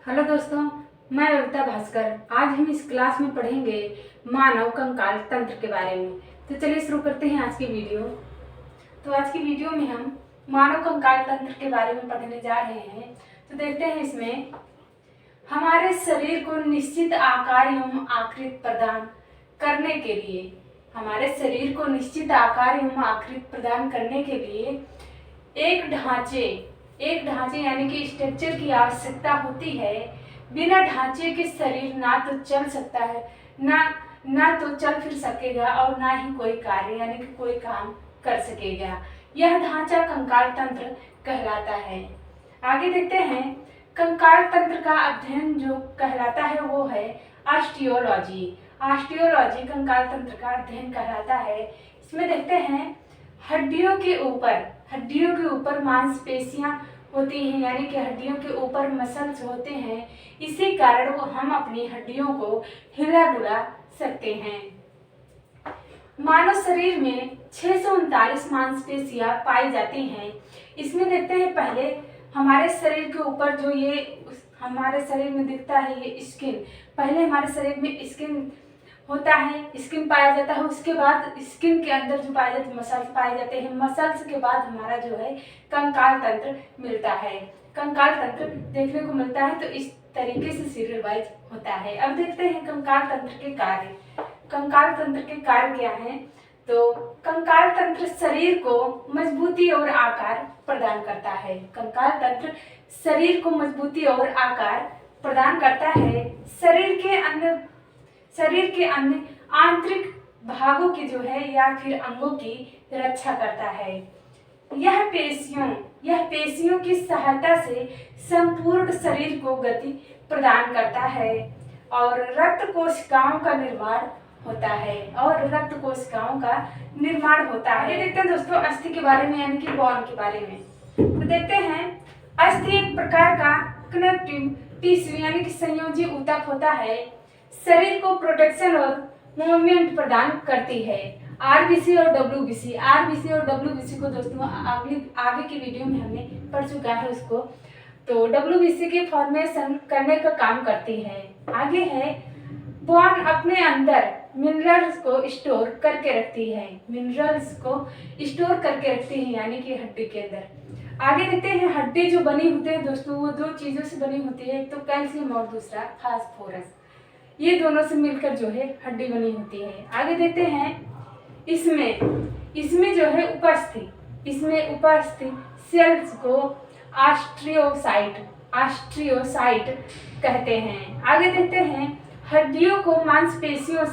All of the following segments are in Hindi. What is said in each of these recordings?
हेलो दोस्तों, मैं कविता भास्कर। आज हम इस क्लास में पढ़ेंगे मानव कंकाल तंत्र के बारे में। तो चलिए शुरू करते हैं आज की वीडियो। तो आज की वीडियो में हम मानव कंकाल तंत्र के बारे में पढ़ने जा रहे हैं। तो देखते हैं इसमें हमारे शरीर को निश्चित आकार एवं आकृति प्रदान करने के लिए हमारे शरीर को निश्चित आकार एवं आकृति प्रदान करने के लिए एक ढांचे यानी कि स्ट्रक्चर की आवश्यकता होती है। बिना ढांचे के शरीर ना तो चल सकता है, ना तो चल फिर सकेगा और ना ही कोई कार्य यानी कि कोई काम कर सकेगा। यह ढांचा कंकाल तंत्र कहलाता है। आगे देखते हैं, कंकाल तंत्र का अध्ययन जो कहलाता है वो है ऑस्टियोलॉजी। ऑस्टियोलॉजी कंकाल तंत्र का अध्ययन कहलाता है। इसमें देखते हैं हड्डियों के ऊपर मांसपेशियां होती हैं, यानी कि हड्डियों के ऊपर मसल्स होते हैं। इसी कारण वो हम अपनी हड्डियों को हिला डुला सकते हैं। मानव शरीर में 639 मांसपेशियां पाई जाती हैं। इसमें देखते हैं पहले हमारे शरीर के ऊपर जो हमारे शरीर में दिखता है ये स्किन। पहले हमारे शरीर में स्किन होता है, स्किन पाया जाता है। उसके बाद स्किन के अंदर जो पाए जाते हैं मसल्स पाए जाते हैं। मसल्स के बाद हमारा जो है कंकाल तंत्र मिलता है। कंकाल तंत्र देखने को मिलता है। तो इस तरीके से सीरियल वाइज होता है। अब देखते हैं कंकाल तंत्र के कार्य। कंकाल तंत्र के कार्य क्या हैं? तो कंकाल तंत्र शरीर को मजबूती और आकार प्रदान करता है। कंकाल तंत्र शरीर को मजबूती और आकार प्रदान करता है। शरीर के अन्य आंतरिक भागों की जो है या फिर अंगों की रक्षा करता है। यह पेशियों की सहायता से संपूर्ण शरीर को गति प्रदान करता है और रक्त कोशिकाओं का निर्माण होता है। देखते हैं दोस्तों अस्थि के बारे में, यानी कि बोन के बारे में। तो देखते हैं अस्थि एक प्रकार का कनेक्टिव टिश्यू यानी कि संयोजी ऊतक होता है। शरीर को प्रोटेक्शन और मूवमेंट प्रदान करती है। आरबीसी और डब्ल्यूबीसी को दोस्तों आगे की वीडियो में हमने पढ़ चुका है उसको। तो डब्ल्यूबीसी की फॉर्मेशन करने का काम करती है। आगे है बोन अपने अंदर मिनरल्स को स्टोर करके रखती है। यानी कि हड्डी के अंदर। आगे देखते हैं हड्डी जो बनी होती है दोस्तों वो दो चीजों से बनी होती है। एक तो कैल्शियम और दूसरा फास्फोरस। ये दोनों से मिलकर जो है हड्डी बनी होती है। आगे देखते हैं इसमें जो है उपस्थित सेल्स को ऑस्ट्रियोसाइट कहते हैं। आगे देखते हैं हड्डियों को मांसपेशियों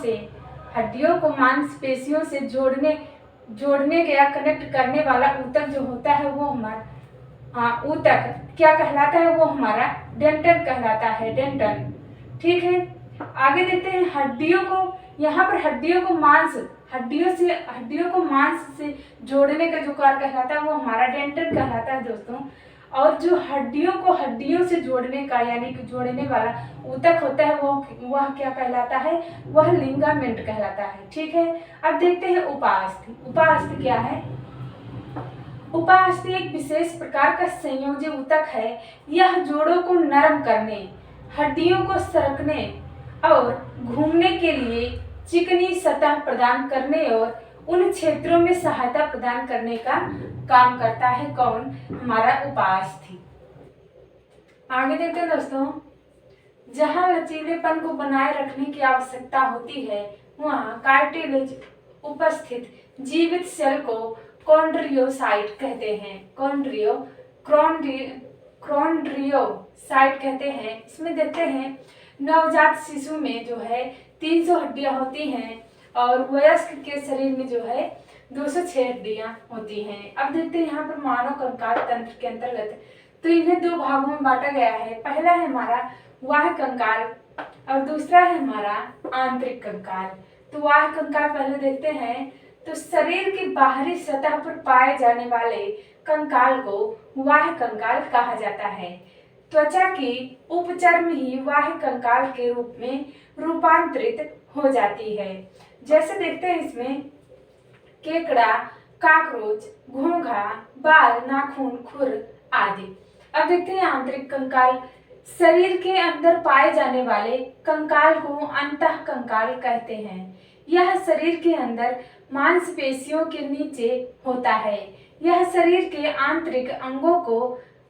से जोड़ने या कनेक्ट करने वाला ऊतक जो होता है वो हमारा ऊतक क्या कहलाता है? वो हमारा डेंटन कहलाता है। डेंटन, ठीक है। आगे देखते हैं हड्डियों को मांस से जोड़ने का जो कार्य कहलाता है वो हमारा डेंटन कहलाता है दोस्तों। और जो हड्डियों से जोड़ने का यानी कि जोड़ने वाला ऊतक होता है वह क्या कहलाता है? वह लिगामेंट कहलाता है, ठीक है। अब देखते हैं उपास्थि क्या है? उपास्थि एक विशेष प्रकार का संयोजी ऊतक है। यह जोड़ों को नरम करने, हड्डियों को सरकने और घूमने के लिए चिकनी सतह प्रदान करने और उन क्षेत्रों में सहायता प्रदान करने का काम करता है। कौन? हमारा उपास्थि। आगे देखते हैं दोस्तों, जहां लचीलेपन को बनाए रखने की आवश्यकता होती है वहां कार्टिलेज उपस्थित जीवित सेल को कॉन्ड्रियोसाइट कहते हैं। कॉन्ड्रियोसाइट कहते हैं। इसमें देखते हैं नवजात शिशु में जो है 300 हड्डियां होती हैं और वयस्क के शरीर में जो है 206 हड्डियां होती हैं। अब देखते हैं यहाँ पर मानव कंकाल तंत्र के अंतर्गत तो इन्हें दो भागों में बांटा गया है। पहला है हमारा बाह्य कंकाल और दूसरा है हमारा आंतरिक कंकाल। तो बाह्य कंकाल पहले देखते हैं। तो शरीर की बाहरी सतह पर पाए जाने वाले कंकाल को बाह्य कंकाल कहा जाता है। त्वचा की उपचर्म ही बाह्य कंकाल के रूप में रूपांतरित हो जाती है। जैसे देखते हैं इसमें केकड़ा, काकरोच, घोंघा, बाल, नाखून, खुर आदि। अब देखते हैं आंतरिक कंकाल शरीर के अंदर पाए जाने वाले कंकाल को अंतः कंकाल कहते हैं। यह शरीर के अंदर मांसपेशियों के नीचे होता है। यह शरीर के आंतरिक अंगों की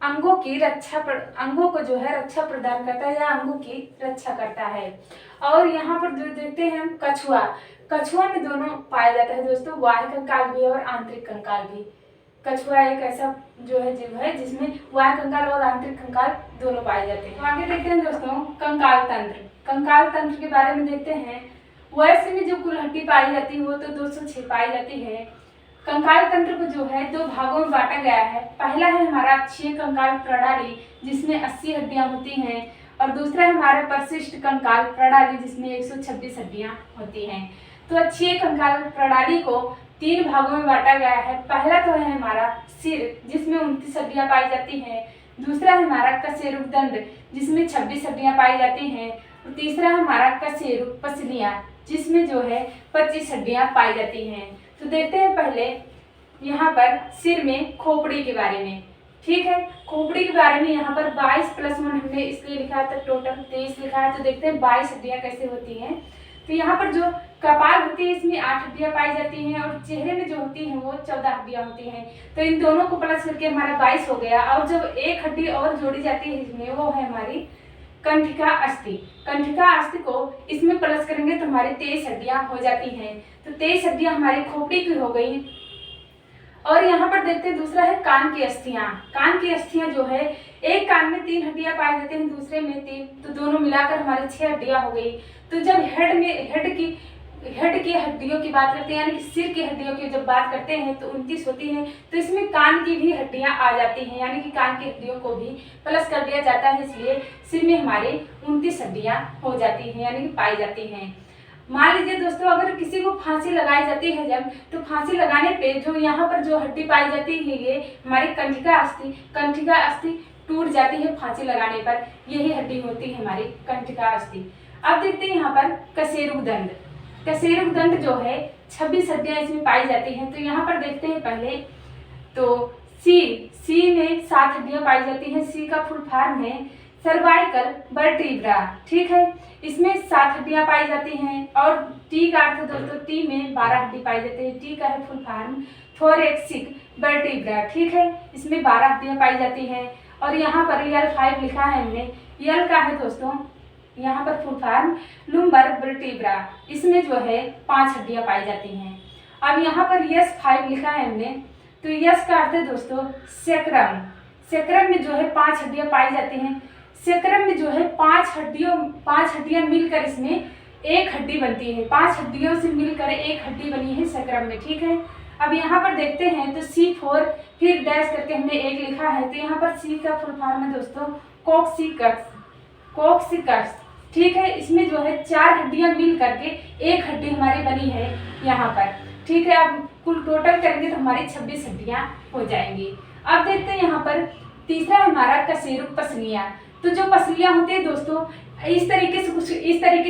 अंगों को जो है रक्षा प्रदान करता है या अंगों की रक्षा करता है। और यहाँ पर जो देखते हैं हम कछुआ में दोनों पाया जाता है दोस्तों, बाह्य कंकाल भी और आंतरिक कंकाल भी। कछुआ एक ऐसा जो है जीव है जिसमें बाह्य कंकाल और आंतरिक कंकाल दोनों पाए जाते हैं। तो आगे देखते हैं दोस्तों कंकाल तंत्र। कंकाल तंत्र के बारे में देखते हैं। वैसे में जो कुल हड्डी पाई जाती है वो तो 206 पाई जाती है। कंकाल तंत्र को जो है 2 भागों में बांटा गया है। पहला है हमारा अक्षीय कंकाल प्रणाली जिसमें 80 हड्डियां होती हैं, और दूसरा है हमारा परिशिष्ट कंकाल प्रणाली जिसमें 126 हड्डियां होती हैं। तो अक्षीय कंकाल प्रणाली को 3 भागों में बांटा गया है। पहला तो है हमारा सिर जिसमें 29 हड्डियां पाई जाती हैं। दूसरा है हमारा कशेरुकदंड जिसमें 26 हड्डियां पाई जाती हैं। और तीसरा है हमारा कशेरुक पसलियां जिसमें जो है 25 हड्डियां पाई जाती हैं। तो देखते हैं पहले यहाँ पर सिर में खोपड़ी के बारे में। ठीक है, खोपड़ी के बारे में यहाँ पर 22 + 1 हमने इसलिए लिखा था, टोटल 23 लिखा है। तो देखते हैं 22 हड्डियां कैसे होती हैं। तो यहाँ पर जो कपाल होती है इसमें 8 हड्डियां पाई जाती हैं, और चेहरे में जो होती हैं वो 14 हड्डियां होती हैं। तो इन दोनों को प्लस करके हमारा 22 हो गया। और जब एक हड्डी और जोड़ी जाती है इसमें, वो है हमारी कंठिका अस्थि। कंठिका अस्थि को इसमें प्लस करेंगे तो हमारी 23 हड्डियां हो जाती हैं। तो 23 हड्डियां हमारी खोपड़ी की हो गई। और यहाँ पर देखते हैं दूसरा है कान की अस्थियां। कान की अस्थियां जो है एक कान में 3 हड्डियां पाई जाती हैं, दूसरे में 3, तो दोनों मिलाकर हमारे 6 हड्डियां हो गई। तो जब हेड की हड्डियों की बात करते हैं यानी कि सिर की हड्डियों की जब बात करते हैं तो 29 होती हैं। तो इसमें कान की भी हड्डियां आ जाती हैं, यानी कि कान की हड्डियों को भी प्लस कर दिया जाता है, इसलिए सिर में हमारे 29 हड्डियां हो जाती हैं यानी कि पाई जाती हैं। मान लीजिए दोस्तों अगर किसी को फांसी लगाई जाती है जब, तो फांसी लगाने पे जो यहाँ पर जो हड्डी पाई जाती है ये हमारी कंठिका अस्थि टूट जाती है फांसी लगाने पर। यही हड्डी होती है हमारी कंठिका अस्थि। अब देखते हैं यहाँ पर कशेरुकदंड। कशेरुकदंड जो है 26 हड्डियां इसमें पाई जाती हैं। तो यहाँ पर देखते हैं पहले तो सी में 7 हड्डियां पाई जाती हैं। सी का फुल फॉर्म है सर्वाइकल वर्टिब्रा। ठीक है, इसमें 7 हड्डियां पाई जाती हैं। और टी का अर्थ दोस्तों टी में 12 हड्डी पाई जाती है। टी का है फुल फॉर्म थोरैक्सिक वर्टिब्रा। ठीक है, इसमें 12 हड्डियां पाई जाती हैं। और यहाँ पर L5 लिखा है हमने। L का है दोस्तों यहाँ पर फुल फॉर्म लुम्बर वर्टिब्रा, इसमें जो है 5 हड्डियां पाई जाती हैं। अब यहाँ पर S5 लिखा है हमने। तो S का अर्थ है दोस्तों सेक्रम। सेक्रम में जो है 5 हड्डियां पाई जाती हैं। सेक्रम में जो है 5 हड्डियां मिलकर इसमें एक हड्डी बनती है। 5 हड्डियों से मिलकर एक हड्डी बनी है सेक्रम में। ठीक है, अब यहाँ पर देखते हैं तो C4 फिर डैश करके हमने 1 लिखा है। तो यहाँ पर C का फुल फॉर्म है दोस्तों कोक्सिकस। ठीक है, इसमें जो है 4 हड्डियां मिल करके एक हड्डी हमारी बनी है यहाँ पर। ठीक है, अब कुल टोटल करेंगे तो हमारी 26 हड्डियां हो जाएंगी। अब देखते हैं यहाँ पर तीसरा हमारा कशेरुक पसलियां। तो जो पसलियां होती है दोस्तों इस तरीके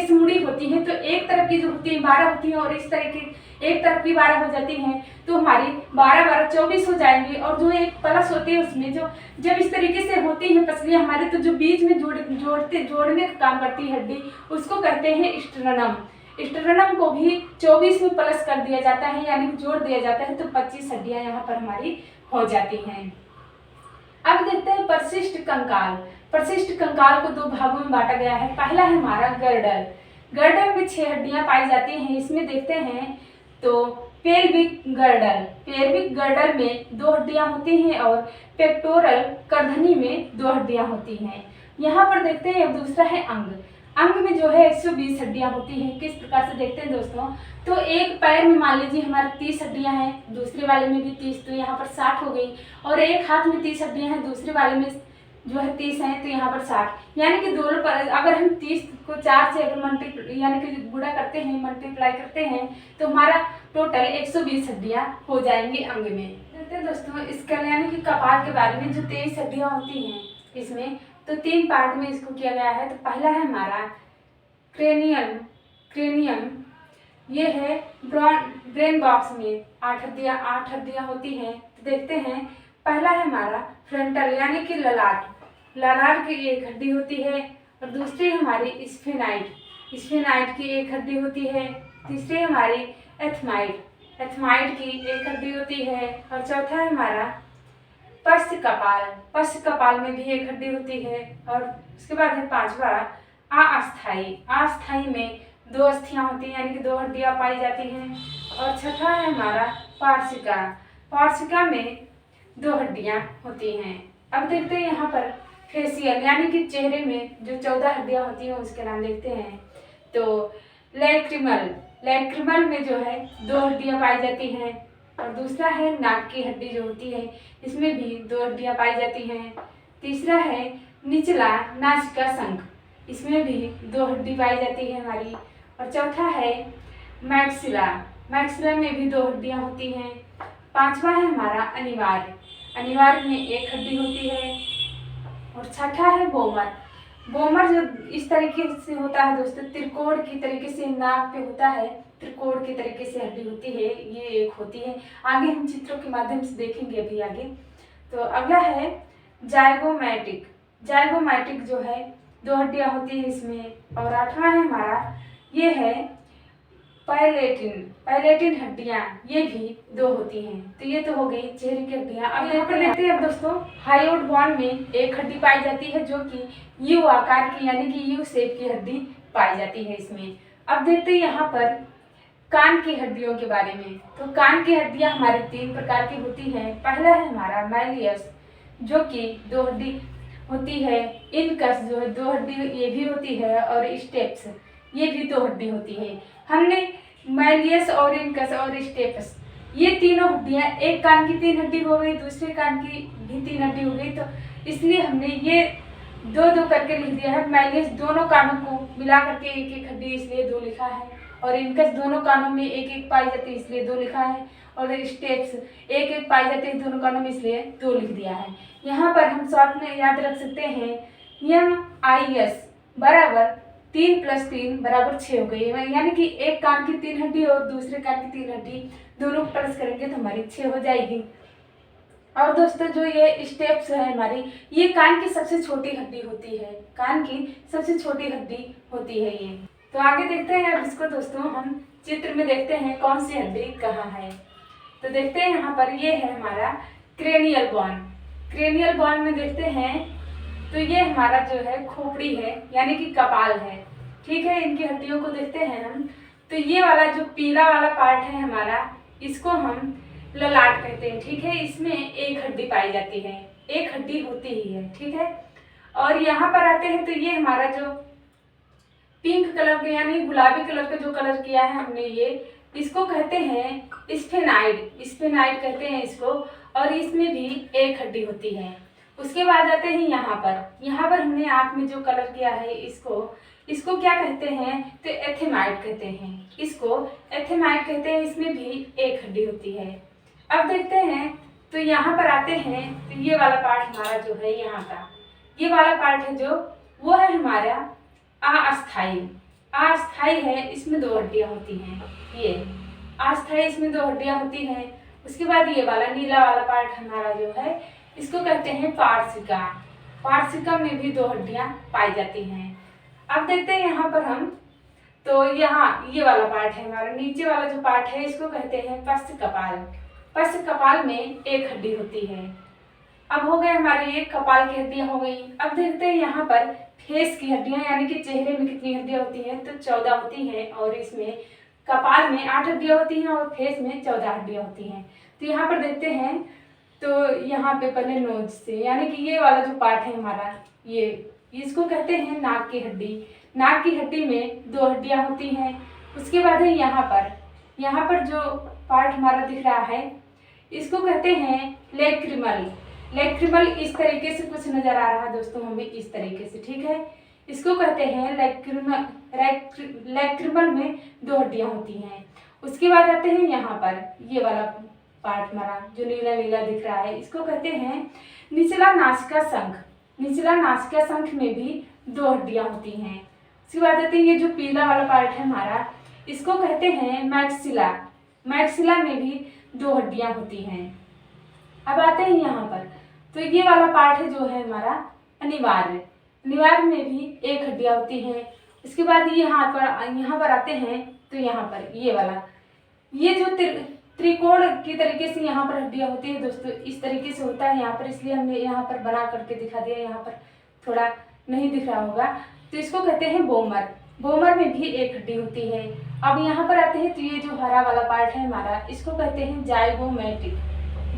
से मुड़ी होती हैं। तो एक तरफ की जो होती है 12 होती है, और इस तरीके एक तरफ भी 12 हो जाती हैं। तो हमारी 12 24 हो जाएंगी। और जो एक प्लस होती है उसमें जो जब इस तरीके से होती हैं पसलियां हमारी, तो जो बीच में जोड़ने का काम करती है हड्डी, उसको कहते हैं स्टर्नम। स्टर्नम को भी 24 में प्लस कर दिया जाता है यानी कि जोड़ दिया जाता है। तो 25 हड्डियां यहाँ पर हमारी हो जाती हैं। अब देखते हैं परिशिष्ट कंकाल। परिशिष्ट कंकाल को 2 भागों में बांटा गया है। पहला है हमारा गर्डल। गर्डल में 6 हड्डियां पाई जाती हैं। इसमें देखते हैं तो पेल्विक गर्डल में 2 हड्डियां होती हैं, और पेक्टोरल करधनी में 2 हड्डियां होती हैं। यहाँ पर देखते हैं अब दूसरा है अंग में जो है 120 हड्डियां होती हैं। किस प्रकार से देखते हैं दोस्तों, तो एक पैर में मान लीजिए हमारे 30 हड्डियां हैं, दूसरे वाले में भी 30, तो यहाँ पर 60 हो गई। और एक हाथ में 30 हड्डियां हैं, दूसरे वाले में जो है 30 हैं, तो यहाँ पर 60। यानी कि दोनों पर अगर हम 30 को 4 से अगर यानी कि गुणा करते हैं, मल्टीप्लाई करते हैं, तो हमारा टोटल 120 हड्डियां हो जाएंगी अंग में। देखते हैं दोस्तों इसका यानी कि कपाल के बारे में। जो 23 हड्डियां होती हैं इसमें, तो 3 पार्ट में इसको किया गया है। तो पहला है हमारा क्रेनियम। ये है ब्रेन बॉक्स में 8 हड्डियां होती हैं। तो देखते हैं पहला है हमारा फ्रंटल यानी कि ललाट। ललाट की एक हड्डी होती है, और दूसरी हमारी स्फेनाइड की एक हड्डी होती है। तीसरी हमारी एथमाइड की एक हड्डी होती है, और चौथा है हमारा पश्च कपाल में भी एक हड्डी होती है। और उसके बाद है पांचवा अस्थाई में 2 अस्थियां होती हैं, यानी कि 2 हड्डियां पाई जाती हैं। और छठा है हमारा पार्शिका में 2 हड्डियां होती हैं। अब देखते हैं यहाँ पर फेसियल यानी कि चेहरे में जो 14 हड्डियां होती हैं उसके नाम देखते हैं। तो लैक्रिमल में जो है 2 हड्डियां पाई जाती हैं, और दूसरा है नाक की हड्डी जो होती है, इसमें भी 2 हड्डियां पाई जाती हैं। तीसरा है निचला नासिका शंख, इसमें भी 2 हड्डी पाई जाती है हमारी। और चौथा है मैक्सिला में भी 2 हड्डियां होती हैं। पांचवा है हमारा अनिवार्य में 1 हड्डी होती है। और छठा है बोमर जो इस तरीके से होता है दोस्तों, त्रिकोण की तरीके से नाक पे होता है, त्रिकोण के तरीके से हड्डी होती है, ये एक होती है। आगे हम चित्रों के माध्यम से देखेंगे अभी आगे। तो अगला है जायगोमैटिक जो है 2 हड्डियां होती है इसमें। और आठवां है हमारा ये है पैलेटिन हड्डियां, ये भी 2 होती हैं। तो ये तो हो गई चेहरे की हड्डियां। अब यहाँ पर लेते हैं अब दोस्तों हायोइड बोन में 1 हड्डी पाई जाती है जो कि यू आकार की यानी कि यू शेप की हड्डी पाई जाती है इसमें। अब देखते हैं यहाँ पर कान की हड्डियों के बारे में। तो कान की हड्डियां हमारी 3 प्रकार की होती हैं। पहला है हमारा मैलियस जो कि 2 हड्डी होती है। इनकस जो है 2 हड्डी ये भी होती है, और स्टेप्स ये भी 2 हड्डी होती है। हमने मैलियस और इनकस और स्टेप्स ये तीनों हड्डियां, एक कान की 3 हड्डी हो गई, दूसरे कान की भी 3 हड्डी हो गई, तो इसलिए हमने ये 2-2 करके लिख दिया है। मैलियस दोनों कानों को मिला करके 1-1 हड्डी इसलिए 2 लिखा है, और इनकस दोनों कानों में 1-1 पाई जाती है इसलिए 2 लिखा है, और स्टेप्स 1-1 पाई जाती है दोनों कानों में इसलिए 2 लिख दिया है। यहाँ पर हम शॉर्ट में याद रख सकते हैं MIS बराबर 3 + 3 = 6 हो गई, यानी कि एक कान की 3 हड्डी और दूसरे कान की 3 हड्डी दोनों प्लस करेंगे तो हमारी 6 हो जाएगी। और दोस्तों जो ये स्टेप्स है हमारी, ये कान की सबसे छोटी हड्डी होती है, कान की सबसे छोटी हड्डी होती है ये। तो आगे देखते हैं अब इसको दोस्तों, हम चित्र में देखते हैं कौन सी हड्डी कहाँ है। तो देखते हैं यहाँ पर ये है हमारा क्रेनियल बोन में देखते हैं तो ये हमारा जो है खोपड़ी है यानी कि कपाल है, ठीक है। इनकी हड्डियों को देखते हैं हम, तो ये वाला जो पीला वाला पार्ट है हमारा, इसको हम ललाट कहते हैं, ठीक है। इसमें 1 हड्डी पाई जाती है, 1 हड्डी होती ही है, ठीक है। और यहाँ पर आते हैं तो ये हमारा जो पिंक कलर के यानी गुलाबी कलर का जो कलर किया है हमने, ये इसको कहते हैं स्फेनाइड कहते हैं इसको, और इसमें भी 1 हड्डी होती है। उसके बाद आते हैं यहाँ पर हमने आँख में जो कलर किया है इसको क्या कहते हैं, तो एथेमाइड कहते हैं, इसको एथेमाइड कहते हैं। इसमें भी 1 हड्डी होती है। अब देखते हैं तो यहाँ पर आते हैं तो ये वाला पार्ट हमारा जो है यहाँ का, ये वाला पार्ट है जो वो है हमारा अस्थाई है, इसमें 2 हड्डियाँ होती हैं। ये अस्थाई, इसमें 2 हड्डियाँ होती हैं। उसके बाद ये वाला नीला वाला पार्ट हमारा जो है इसको कहते हैं पार्शिका में भी 2 हड्डियाँ पाई जाती हैं। अब देखते हैं यहाँ पर हम, तो यहाँ ये वाला पार्ट है हमारा, नीचे वाला जो पार्ट है इसको कहते हैं पश्च कपाल में 1 हड्डी होती है। अब हो गए हमारे ये कपाल की हड्डियाँ हो गई। अब देखते हैं यहाँ पर फेस की हड्डियाँ यानी कि चेहरे में कितनी हड्डियाँ होती हैं, तो 14 होती हैं, और इसमें कपाल में 8 हड्डियाँ होती हैं और फेस में 14 हड्डियाँ होती हैं। तो यहाँ पर देखते हैं तो यहाँ पे पहले नोज से यानी कि ये वाला जो पार्ट है हमारा, ये इसको कहते हैं नाक की हड्डी में 2 हड्डियाँ होती हैं। उसके बाद है यहाँ पर जो पार्ट हमारा दिख रहा है इसको कहते हैं लैक्रिमल। इस तरीके से कुछ नजर आ रहा है दोस्तों हमें, इस तरीके से, ठीक है। इसको कहते हैं लैक्रिमल में 2 हड्डियाँ होती हैं। उसके बाद आते हैं यहाँ पर ये वाला पार्ट हमारा जो नीला नीला दिख रहा है, इसको कहते हैं निचला नासिका शंख में भी 2 हड्डियाँ होती हैं। उसके बाद आते हैं ये जो पीला वाला पार्ट है हमारा, इसको कहते हैं मैक्सिला में भी 2 हड्डियाँ होती हैं। अब आते हैं यहाँ पर, तो ये वाला पार्ट है जो है हमारा अनिवार्य। अनिवार्य में भी एक हड्डियां होती हैं। इसके बाद ये यहाँ पर आते हैं तो यहाँ पर ये वाला, ये जो त्रिकोण की तरीके से यहाँ पर हड्डियां होती है दोस्तों, इस तरीके से होता है यहाँ पर, इसलिए हमने यहाँ पर बना करके दिखा दिया। यहाँ पर थोड़ा नहीं दिख रहा होगा, तो इसको कहते हैं बोमर। बोमर में भी एक हड्डी होती है। अब यहाँ पर आते हैं तो ये जो हरा वाला पार्ट है हमारा, इसको कहते हैं जाइगोमेटिक।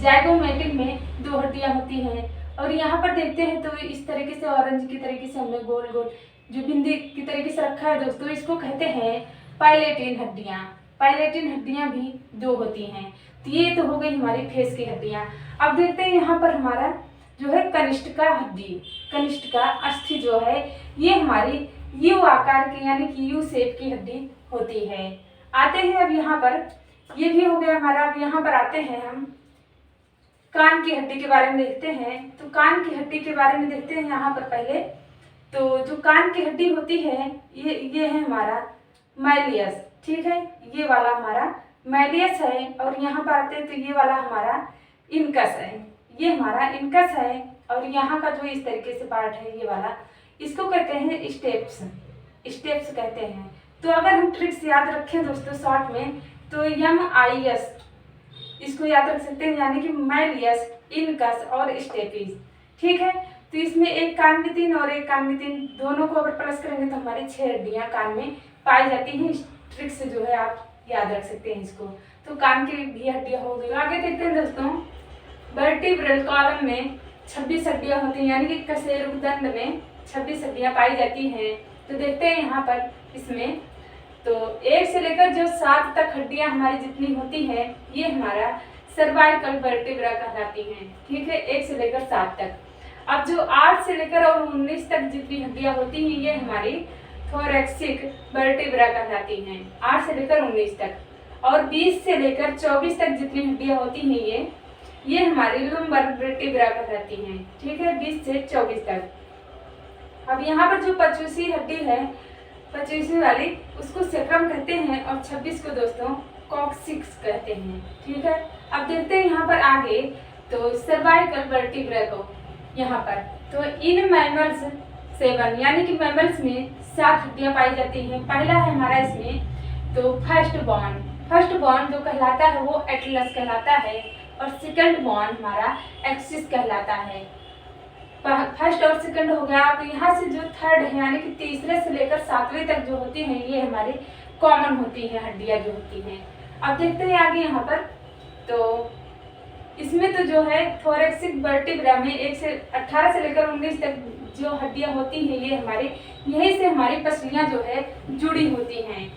जाइगोमेटिक में 2 हड्डियां होती हैं। और यहाँ पर देखते हैं तो इस तरीके से ऑरेंज की तरीके से हमने गोल गोल जो बिंदी की तरीके से रखा है दोस्तों, इसको कहते हैं पाइलेटिन हड्डियां। पाइलेटिन हड्डियां भी 2 होती हैं। तो ये तो हो गई हमारी फेस की हड्डियां। अब देखते हैं यहाँ पर हमारा जो है कनिष्ठिका हड्डी, कनिष्ठिका अस्थि जो है, ये हमारी यू आकार की यानी कि यू शेप की हड्डी होती है। आते हैं अब यहाँ पर, ये भी हो गया हमारा। अब यहाँ पर आते हैं हम कान की हड्डी के बारे में देखते हैं। तो कान की हड्डी के बारे में देखते हैं यहाँ पर पहले। तो जो कान की हड्डी होती है ये है हमारा मैलियस, ठीक है, ये वाला हमारा मैलियस है। और यहाँ पर आते हैं तो ये वाला हमारा इनकस है, ये हमारा इनकस है। और यहाँ का जो इस तरीके से पार्ट है ये वाला, इसको कहते हैं स्टेप्स, स्टेप्स कहते हैं। तो अगर हम ट्रिक्स याद रखें दोस्तों शॉर्ट में, तो MIS इसको याद रख सकते हैं, यानी कि मैलियस, इनकस और स्टेपिस, ठीक है। तो इसमें एक कान में 3 और एक कान में 3, दोनों को अगर प्लस करेंगे तो हमारी 6 हड्डियां कान में पाई जाती हैं। इस ट्रिक से जो है आप याद रख सकते हैं इसको। तो कान की भी हड्डियां हो गई। आगे देखते हैं दोस्तों, वर्टिब्रल कॉलम में 26 हड्डियां होती हैं, यानी कि कशेरुकदंड में 26 हड्डियां पाई जाती हैं। तो देखते हैं यहाँ पर इसमें, तो 1 से लेकर जो 7 तक हड्डियां हमारी जितनी होती हैं, ये हमारा सर्वाइकल वर्टिब्रा कहलाती हैं, ठीक है, 1 से लेकर 7 तक। अब जो 8 से लेकर और 19 तक जितनी हड्डियां होती हैं, ये हमारी थोरैक्सिक वर्टिब्रा कहलाती हैं, 8 से लेकर 19 तक। और 20 से लेकर 24 तक जितनी हड्डियां होती हैं, ये हमारी लुम्बर वर्टिब्रा कहलाती हैं, ठीक है, 20 से 24 तक। अब यहाँ पर जो 25वीं हड्डी है, 25वीं वाली, उसको सेक्रम कहते हैं और 26 को दोस्तों कॉक्सिक्स कहते हैं, ठीक है। अब देखते हैं यहाँ पर आगे, तो सर्वाइकल वर्टिब्रा को यहाँ पर, तो इन मैमल्स 7 यानी कि मैमल्स में 7 हड्डियां पाई जाती हैं। पहला है हमारा इसमें तो फर्स्ट बॉन जो कहलाता है वो एटलस कहलाता है। और सेकंड बॉन हमारा एक्सिस कहलाता है। फर्स्ट और सेकंड हो गया। अब यहाँ से जो थर्ड है यानी कि तीसरे से लेकर 7वें तक जो होती हैं, ये हमारी कॉमन होती हैं हड्डियां जो होती हैं। अब देखते हैं आगे यहाँ पर, तो इसमें तो जो है थोरैक्सिक वर्टिब्रा में 1 से 18 से लेकर 19 तक जो हड्डियां होती हैं, ये हमारी यहीं से हमारी पसलियां जो है जुड़ी होती हैं।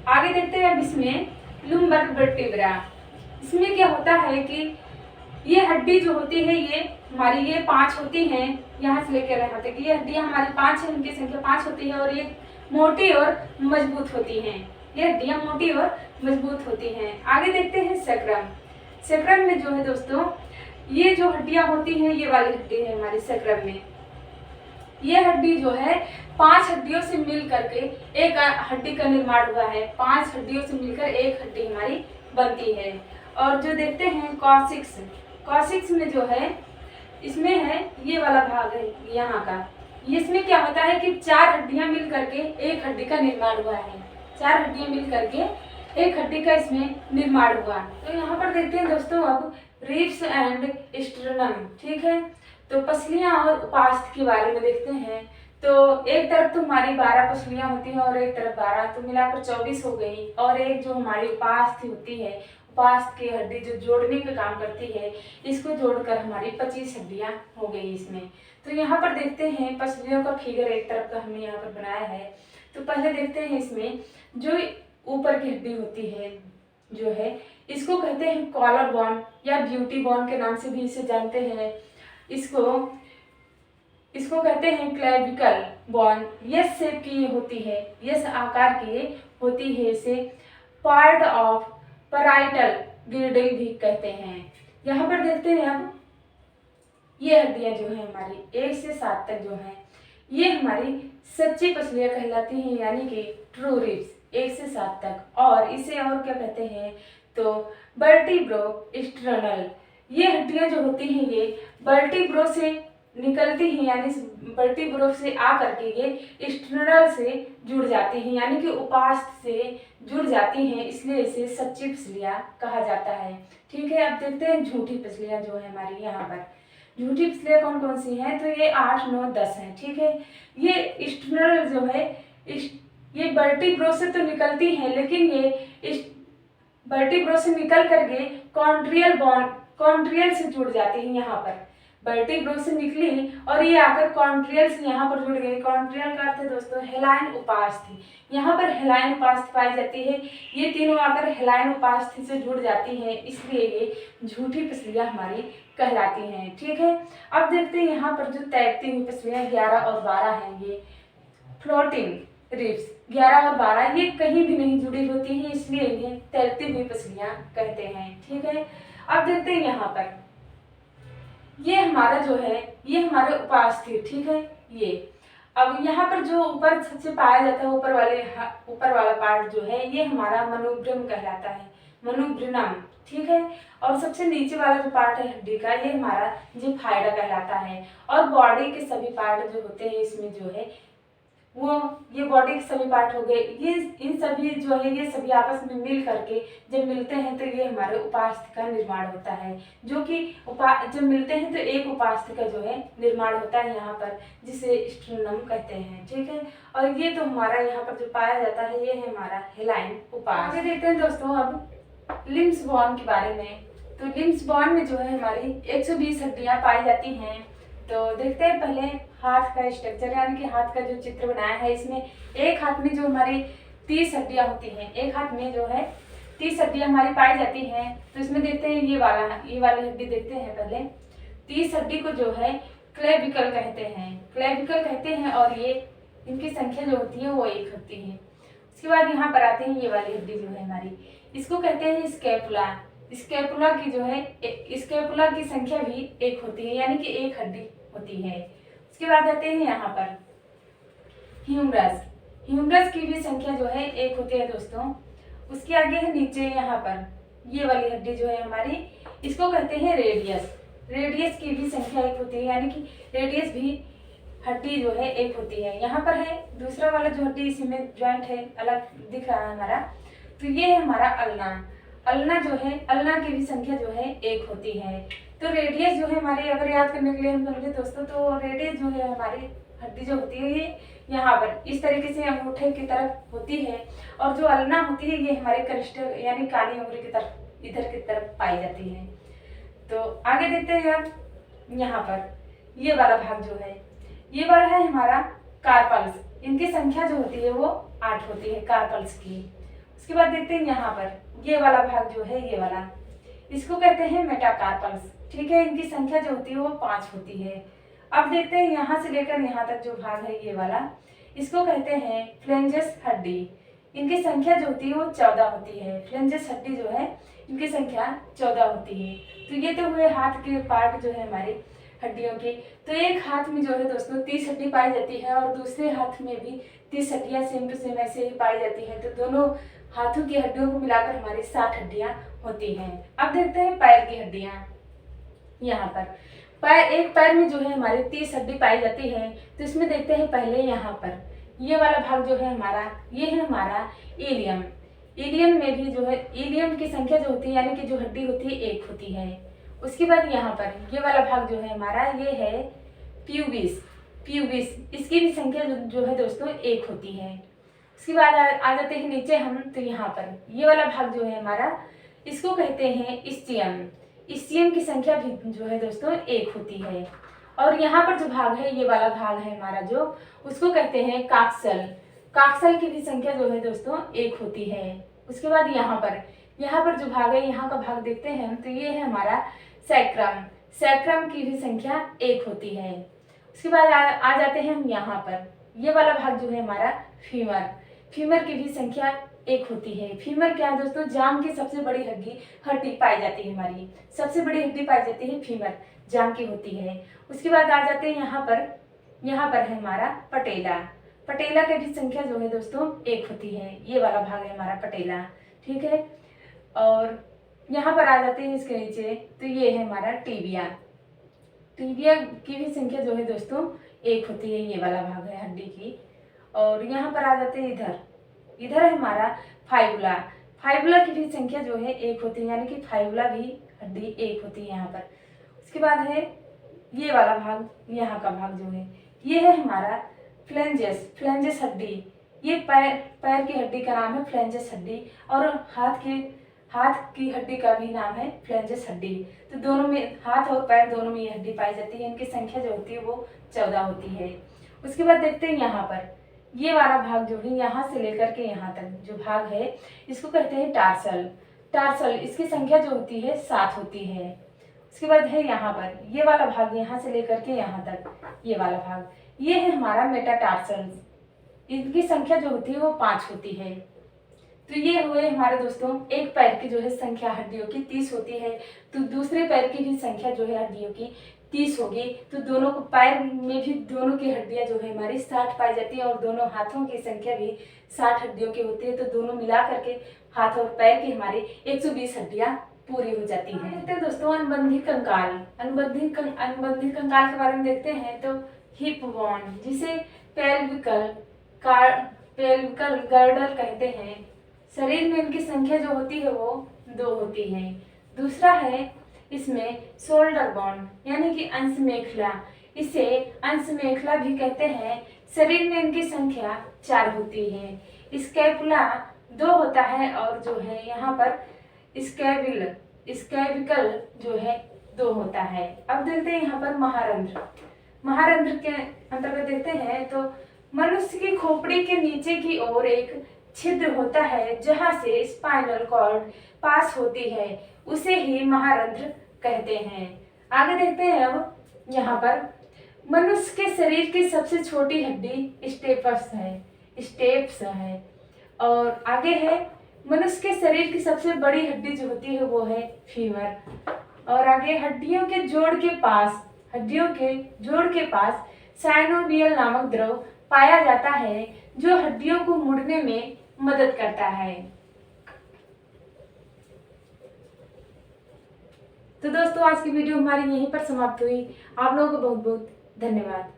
आगे देखते हैं अब इसमें लुम्बर वर्टिब्रा, इसमें क्या होता है कि ये हड्डी जो होती है ये हमारी ये 5 होती हैं, यहाँ से लेकर यहाँ तक ये हड्डियां हमारी 5 है, इनकी संख्या 5 होती है। और ये मोटी और मजबूत होती हैं, ये हड्डियां मोटी और मजबूत होती हैं। आगे देखते हैं सेक्रम। सेक्रम में जो है दोस्तों, ये जो हड्डियां होती हैं, ये वाली हड्डी है हमारी सेक्रम में। ये हड्डी जो है 5 हड्डियों से मिल करके एक हड्डी का निर्माण हुआ है। 5 हड्डियों से मिलकर एक हड्डी हमारी बनती है। और जो देखते हैं कॉसिक्स में जो है, इसमें है ये वाला भाग है यहाँ का, इसमें क्या होता है कि 4 हड्डियां मिल करके एक हड्डी का निर्माण हुआ है। 4 हड्डियां मिल करके एक हड्डी का इसमें निर्माण हुआ। तो यहाँ पर देखते हैं दोस्तों अब रिब्स एंड स्टर्नम, ठीक है। तो पसलियां और उपास्थ के बारे में देखते हैं। तो एक तरफ तो हमारी 12 पसलियां होती हैं और एक तरफ 12, तो मिलाकर 24 हो गई। और एक जो हमारी उपास्थ होती है, उपास्थ की हड्डी जो जोड़ने का काम करती है, इसको जोड़कर हमारी 25 हड्डियां हो गई इसमें। तो यहाँ पर देखते हैं पसलियों का फिगर एक तरफ का हमने यहाँ पर बनाया है। तो पहले देखते हैं इसमें जो ऊपर की हड्डी होती है जो है, इसको कहते हैं कॉलर बोन या ब्यूटी बोन के नाम से भी इसे जानते हैं। इसको कहते हैं क्लेविकल बोन। यस शेप की होती है, यस आकार की होती है, इसे पार्ट ऑफ पैराइटल गिर्डल भी कहते हैं। यहाँ पर देखते हैं अब ये हड्डियां जो है हमारी 1 से 7 तक जो है, ये हमारी सच्ची पसलियां कहलाती हैं, यानी कि ट्रू रिब्स 1 से 7 तक। और इसे और क्या कहते हैं तो वर्टिब्रो स्टर्नल। ये हड्डियां जो होती हैं ये वर्टिब्रो से निकलती हैं, यानी वर्टिब्रो से आ करके ये स्टर्नल से जुड़ जाती हैं, यानी कि उपास्थ से जुड़ जाती हैं, इसलिए इसे सच्ची पसलियाँ कहा जाता है। ठीक है, अब देखते हैं झूठी पसलियाँ जो है हमारी यहाँ पर। झूठी पसलियाँ कौन कौन सी हैं, तो ये 8, 9, 10 हैं। ठीक है, ये स्टर्नल जो है ये वर्टिब्रो से तो निकलती हैं, लेकिन ये वर्टिब्रो से निकल करके कॉन्ट्रियल से जुड़ जाती हैं। यहाँ पर वर्टिब्रो से निकली और ये आकर कॉन्ट्रियल से यहाँ पर जुड़ गई। कॉन्ट्रियल का अर्थ है दोस्तों हेलाइन उपास्थि। यहाँ पर हेलाइन उपास्थि पाई जाती है। ये तीनों आकर हेलाइन उपास्थि से जुड़ जाती हैं, इसलिए ये झूठी पसलियाँ हमारी कहलाती हैं। ठीक है, अब देखते हैं यहाँ पर जो तैरती हुई पसलियाँ 11 और 12 हैं, ये फ्लोटिंग रिब्स 11 और 12 ये कहीं भी नहीं जुड़ी होती हैं, इसलिए इन्हें तैरती हुई पसलियाँ कहते हैं। ठीक है, अब देखते हैं यहाँ पर ये हमारा जो है ये हमारे उपास्थि। ठीक है, ये अब यहाँ पर जो ऊपर सबसे पाया जाता है ऊपर वाला पार्ट जो है ये हमारा मनुब्रम कहलाता है, मनुब्रनम। ठीक है, और सबसे नीचे वाला जो पार्ट है हड्डी का ये हमारा जिफाइडा कहलाता है। और बॉडी के सभी पार्ट जो होते हैं इसमें जो है वो ये बॉडी के सभी पार्ट हो गए, ये इन सभी जो है ये सभी आपस में मिल करके जब मिलते हैं तो ये हमारे उपास्थि का निर्माण होता है, जो कि जब मिलते हैं तो एक उपास्थि का जो है निर्माण होता है यहाँ पर, जिसे स्ट्रेनम कहते हैं। ठीक है, और ये तो हमारा यहाँ पर जो पाया जाता है ये है हमारा हेलाइन उपास्थि। आगे देखते हैं दोस्तों अब लिम्स बोन के बारे में। तो लिम्स बोन में जो है हमारी 120 हड्डियाँ पाई जाती हैं। तो देखते हैं पहले हाथ का स्ट्रक्चर, यानी कि हाथ का जो चित्र बनाया है इसमें एक हाथ में जो हमारी 30 हड्डियां होती हैं, एक हाथ में जो है 30 हड्डियां हमारी पाई जाती हैं। तो इसमें देखते हैं ये वाली हड्डी देखते हैं पहले। 30 हड्डी को जो है क्लेविकल कहते हैं, और ये इनकी संख्या जो होती है वो 1 होती है। उसके बाद यहाँ पर आते हैं ये वाली हड्डी जो है हमारी, इसको कहते हैं स्कैपुला। स्कैपुला की जो है स्कैपुला की संख्या भी 1 होती है, यानी कि 1 हड्डी होती है। उसके बाद आते हैं यहाँ पर ह्यूमरस की भी संख्या जो है 1 होती है दोस्तों। उसके आगे है नीचे यहाँ पर ये वाली हड्डी जो है हमारी, इसको कहते हैं रेडियस की भी संख्या 1 होती है, यानी कि रेडियस भी हड्डी जो है 1 होती है। यहाँ पर है दूसरा वाला जो हड्डी इसी में ज्वाइंट है, अलग दिख रहा है हमारा, तो ये है हमारा अल्ना जो है, अल्ना की भी संख्या जो है 1 होती है। तो रेडियस जो है हमारी, अगर याद करने के लिए हम समझे दोस्तों, तो रेडियस जो है हमारी हड्डी जो होती है ये यहाँ पर इस तरीके से अंगूठे की तरफ होती है, और जो अल्ना होती है ये हमारे कनिष्ठ यानी काली उंगली की तरफ इधर की तरफ पाई जाती है। तो आगे देखते हैं अब यहाँ पर ये वाला भाग जो है, ये वाला है हमारा कार्पल्स। इनकी संख्या जो होती है वो 8 होती है कार्पल्स की। उसके बाद देखते हैं यहाँ पर ये वाला भाग जो है, ये वाला, इसको कहते हैं मेटाकार्पल्स। ठीक है, इनकी संख्या जो होती है वो 5 होती है। अब देखते हैं यहाँ से लेकर यहाँ तक जो भाग है ये वाला, इसको कहते हैं फ्लेंजस हड्डी। इनकी संख्या जो होती है वो 14 होती है। फ्लेंजस हड्डी जो है इनकी संख्या 14 होती है। तो ये तो हुए हाथ के पार्ट जो है हमारी हड्डियों की। तो एक हाथ में जो है दोस्तों 30 हड्डी पाई जाती है, और दूसरे हाथ में भी 30 हड्डियाँ सेम टू सेम ऐसे ही पाई जाती है। तो दोनों हाथों की हड्डियों को मिलाकर हमारी 60 हड्डियाँ होती हैं। अब देखते हैं पैर की हड्डियाँ। यहाँ पर एक पैर में जो है हमारी 30 हड्डी पाई जाती है। तो इसमें देखते हैं पहले यहाँ पर ये वाला भाग जो है हमारा, ये है हमारा इलियम। इलियम में भी जो है इलियम की संख्या जो होती है, यानी कि जो हड्डी होती है 1 होती है। उसके बाद यहाँ पर ये वाला भाग जो है हमारा, ये है प्यूबिस। इसकी भी संख्या जो है दोस्तों 1 होती है। उसके बाद आ जाते हैं नीचे हम, तो यहाँ पर ये वाला भाग जो है हमारा, इसको कहते हैं इस्चियम। इस्चियम की संख्या भी जो है दोस्तों 1 होती है। और यहाँ पर जो भाग है, ये वाला भाग है हमारा जो, उसको कहते हैं काक्सल। काक्सल की भी संख्या जो है दोस्तों 1 होती है। उसके बाद यहाँ पर जो भाग है, यहाँ का भाग देखते हैं, तो ये है हमारा सैक्रम। सैक्रम की भी संख्या 1 होती है। उसके बाद आ जाते हैं हम यहाँ पर, ये वाला भाग जो है हमारा फीमर। फीमर की भी संख्या 1 होती है। फीमर क्या है दोस्तों, जांघ की सबसे बड़ी हड्डी पाई जाती है हमारी, सबसे बड़ी हड्डी पाई जाती है फीमर, जांघ की होती है। उसके बाद आ जाते हैं यहाँ पर है हमारा पटेला। पटेला की भी संख्या जो है दोस्तों 1 होती है। ये वाला भाग है हमारा पटेला। ठीक है, और यहाँ पर आ जाते हैं इसके नीचे, तो ये है हमारा टिबिया। टिबिया की भी संख्या जो है दोस्तों 1 होती है, ये वाला भाग है हड्डी की। और यहाँ पर आ जाते हैं इधर, इधर है हमारा फाइबुला। फाइबुला की भी संख्या जो है 1 होती है, यानी कि फाइबुला भी हड्डी 1 होती है यहाँ पर। उसके बाद है ये वाला भाग, यहाँ का भाग जो है ये है हमारा फ्लेंजस, फ्लेंजस हड्डी। ये पैर की हड्डी का नाम है फ्लेंजस हड्डी, और हाथ की हड्डी का भी नाम है फ्लेंजस हड्डी। तो दोनों में, हाथ और पैर दोनों में ये हड्डी पाई जाती है। इनकी संख्या जो होती है वो 14 होती है। उसके बाद देखते हैं यहाँ पर ये वाला भाग जो है, यहाँ से लेकर के यहाँ तक जो भाग है इसको कहते हैं टार्सल। टार्सल, इसकी संख्या जो होती है 7 होती है। उसके बाद है यहाँ पर ये वाला भाग, यहाँ से लेकर के यहाँ तक ये वाला भाग, ये है हमारा मेटाटार्सल। इनकी संख्या जो होती है वो 5 होती है। तो ये हुए हमारे दोस्तों एक पैर की जो है संख्या हड्डियों की 30 होती है। तो दूसरे पैर की भी संख्या जो है हड्डियों की 30 होगी। तो दोनों को पैर में भी दोनों की हड्डियां जो है हमारी 60 पाई जाती है, और दोनों हाथों की संख्या भी 60 हड्डियों की होती है। तो दोनों मिला करके हाथ और पैर की हमारी 120 हड्डियां पूरी हो जाती है। देखते हैं दोस्तों अनुबंधी कंकाल। अनुबंधी कंकाल के बारे में देखते हैं। तो हिप बोन, जिसे पेल्विकल गर्डर कहते हैं, शरीर में इनकी संख्या जो होती है वो 2 होती है। दूसरा है इसमें शोल्डर बोन, यानी कि अंश मेखला, इसे अंश मेखला भी कहते हैं। शरीर में इनकी संख्या 4 होती है। स्कैपुला 2 होता है, और जो है यहाँ पर स्कैबिकल जो है 2 होता है। अब देखते हैं यहाँ पर महारंध्र। महारंध्र के अंतर्गत देखते हैं तो मनुष्य की खोपड़ी के नीचे की ओर एक छिद्र होता है जहां से स्पाइनल कॉर्ड पास होती है, उसे ही महारंध्र कहते हैं। आगे देखते हैं अब यहाँ पर मनुष्य के शरीर की सबसे छोटी हड्डी स्टेप्स है। और आगे है मनुष्य के शरीर की सबसे बड़ी हड्डी जो होती है वो है फीमर। और आगे हड्डियों के जोड़ के पास साइनोवियल नामक द्रव पाया जाता है, जो हड्डियों को मुड़ने में मदद करता है। तो दोस्तों आज की वीडियो हमारी यहीं पर समाप्त हुई। आप लोगों को बहुत बहुत धन्यवाद।